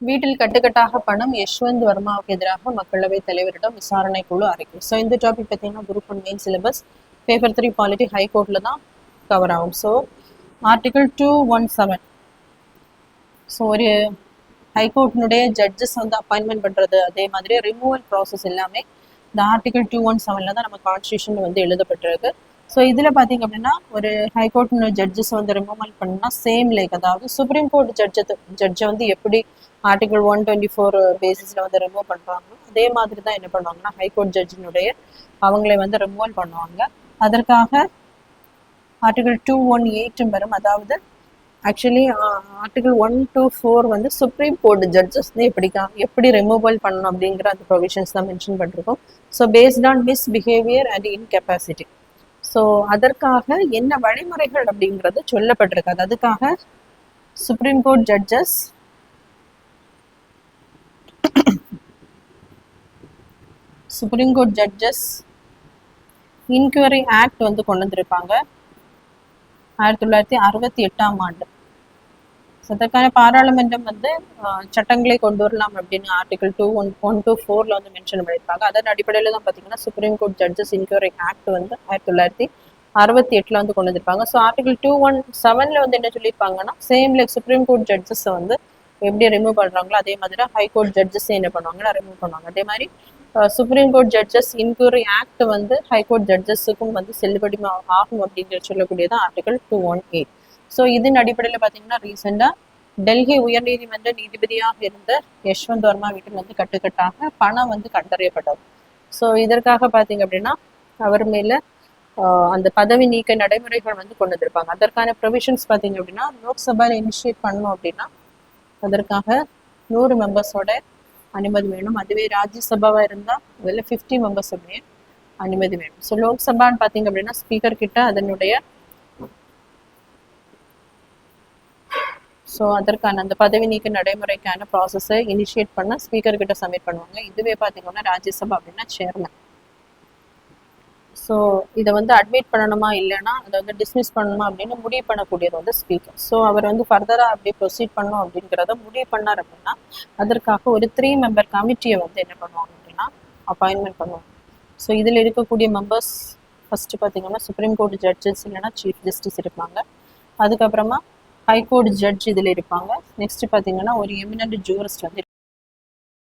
வீட்டில் கட்டுக்கட்டாக பணம் யஷ்வந்த் வர்மாவுக்கு எதிராக மக்களவை தலைவரிடம் விசாரணை குழு அறிக்கை. ஸோ இந்த டாபிக் பார்த்தீங்கன்னா group 1 main syllabus paper 3 polity ஹைகோர்ட்டில் தான் கவர் ஆகும். So article 217. ஸோ ஒரு ஹைகோர்ட்டினுடைய ஜட்ஜஸ் வந்து அப்பாயின்மெண்ட் பண்ணுறது, அதே மாதிரி ரிமூவல் ப்ராசஸ் எல்லாமே இந்த ஆர்டிகிள் 217 தான் நம்ம கான்ஸ்டியூஷன் வந்து எழுதப்பட்டிருக்கு. ஸோ இதில் பார்த்தீங்க அப்படின்னா ஒரு ஹைகோர்ட் ஜட்ஜஸ் வந்து ரிமூவல் பண்ணால் சேம் லைக், அதாவது சுப்ரீம் கோர்ட் ஜட்ஜை வந்து எப்படி ஆர்டிகிள் 124 பேசிஸில் வந்து ரிமூவ் பண்ணுறாங்களோ அதே மாதிரி தான் என்ன பண்ணுவாங்கன்னா ஹைகோர்ட் ஜட்ஜினுடைய அவங்களை வந்து ரிமூவல் பண்ணுவாங்க. அதற்காக ஆர்டிகிள் 218 வரும். அதாவது ஆக்சுவலி ஆர்டிகிள் 124 வந்து சுப்ரீம் கோர்ட் ஜட்ஜஸ் எப்படி ரிமூவல் பண்ணணும் அப்படிங்கிற அந்த ப்ரொவிஷன்ஸ் தான் மென்ஷன் பண்ணிருக்கோம். So based on misbehaviour and incapacity. So அதற்காக என்ன வழிமுறைகள் அப்படிங்கிறது சொல்லப்பட்டிருக்காது. அதுக்காக Supreme Court judges inquiry act வந்து கொண்டு வந்திருப்பாங்க 1968ஆம் ஆண்டு. அதற்கான பாராளுமன்றம் வந்து சட்டங்களை கொண்டு வரலாம் அப்படின்னு ஆர்டிகிள் 124 வந்து மென்ஷன் பண்ணியிருப்பாங்க. அதன் அடிப்படையில் தான் பார்த்தீங்கன்னா supreme Court judges inquiry act வந்து 1968 வந்து கொண்டு வந்திருப்பாங்க. ஸோ ஆர்டிகிள் 217 வந்து என்ன சொல்லியிருப்பாங்கன்னா சேம் லைக் சுப்ரீம் கோர்ட் ஜட்ஜஸை வந்து எப்படி ரிமூவ் பண்ணுறாங்களோ அதே மாதிரி ஹைகோர்ட் ஜட்ஜஸ் என்ன பண்ணுவாங்கன்னா ரிமூவ் பண்ணுவாங்க. அதே மாதிரி supreme Court judges inquiry act வந்து ஹைகோர்ட் ஜட்ஜஸுக்கும் வந்து செல்லுபடி ஆகும் அப்படிங்கிற சொல்லக்கூடியதான் ஆர்டிகிள் 218. ஸோ இதன் அடிப்படையில் பார்த்தீங்கன்னா ரீசெண்டாக டெல்லி உயர்நீதிமன்ற நீதிபதியாக இருந்த யஷ்வந்த் வர்மா வீட்டில் வந்து கட்டுக்கட்டாக பணம் வந்து கண்டறியப்பட்டது. ஸோ இதற்காக பார்த்தீங்க அப்படின்னா அவர் மேலே அந்த பதவி நீக்க நடைமுறைகள் வந்து கொண்டு வந்திருப்பாங்க. அதற்கான ப்ரொவிஷன்ஸ் பார்த்தீங்க அப்படின்னா லோக்சபாவில் இனிஷியேட் பண்ணணும் அப்படின்னா அதற்காக 100 மெம்பர்ஸோட அனுமதி வேணும். அதுவே ராஜ்யசபாவாக இருந்தால் அதில் 50 மெம்பர்ஸோடைய அனுமதி வேணும். ஸோ லோக்சபான்னு பார்த்தீங்க அப்படின்னா ஸ்பீக்கர் கிட்ட அதனுடைய ஸோ அதற்கான அந்த பதவி நீக்க நடைமுறைக்கான ப்ராசஸை இனிஷியேட் பண்ண ஸ்பீக்கர் கிட்ட சப்மிட் பண்ணுவாங்க. இதுவே பார்த்தீங்கன்னா ராஜ்யசபா அப்படின்னா சேர்மன். ஸோ இதை வந்து அட்மிட் பண்ணணுமா இல்லைன்னா அதை வந்து டிஸ்மிஸ் பண்ணணுமா அப்படின்னு முடிவு பண்ணக்கூடியது வந்து ஸ்பீக்கர். ஸோ அவர் வந்து ஃபர்தராக அப்படியே ப்ரொசீட் பண்ணணும் அப்படிங்கிறத முடிவு பண்ணார் அப்படின்னா அதற்காக ஒரு 3 மெம்பர் கமிட்டியை வந்து என்ன பண்ணுவாங்க அப்படின்னா அப்பாயின்மெண்ட் பண்ணுவாங்க. ஸோ இதில் இருக்கக்கூடிய மெம்பர்ஸ் ஃபஸ்ட்டு பார்த்தீங்கன்னா சுப்ரீம் கோர்ட் ஜட்ஜஸ் இல்லைன்னா சீஃப் ஜஸ்டிஸ் இருப்பாங்க. அதுக்கப்புறமா ஹைகோர்ட் ஜட்ஜ் இதில் இருப்பாங்க. நெக்ஸ்ட் பார்த்தீங்கன்னா ஒரு எமினன்ட் ஜூரிஸ்ட் வந்து